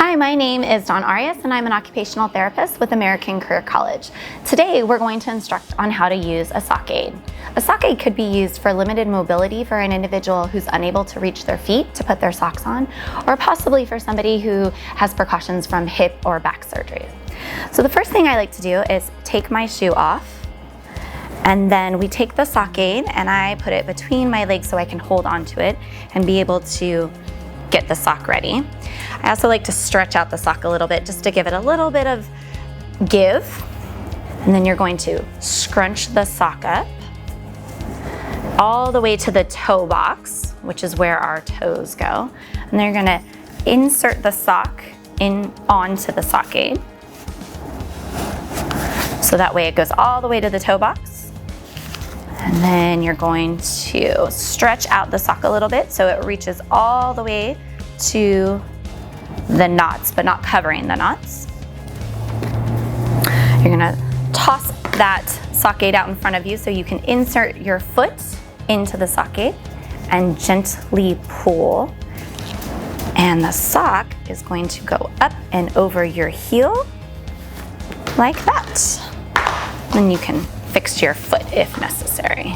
Hi, my name is Dawn Arias and I'm an occupational therapist with American Career College. Today we're going to instruct on how to use a sock aid. A sock aid could be used for limited mobility for an individual who's unable to reach their feet to put their socks on, or possibly for somebody who has precautions from hip or back surgery. So the first thing I like to do is take my shoe off, and then we take the sock aid and I put it between my legs so I can hold onto it and be able to get the sock ready. I also like to stretch out the sock a little bit just to give it a little bit of give. And then you're going to scrunch the sock up all the way to the toe box, which is where our toes go. And then you're gonna insert the sock onto the sock aid. So that way it goes all the way to the toe box. And then you're going to stretch out the sock a little bit so it reaches all the way to the knots, but not covering the knots. You're gonna toss that sock aid out in front of you so you can insert your foot into the sock aid and gently pull. And the sock is going to go up and over your heel like that. Then you can fix your foot if necessary.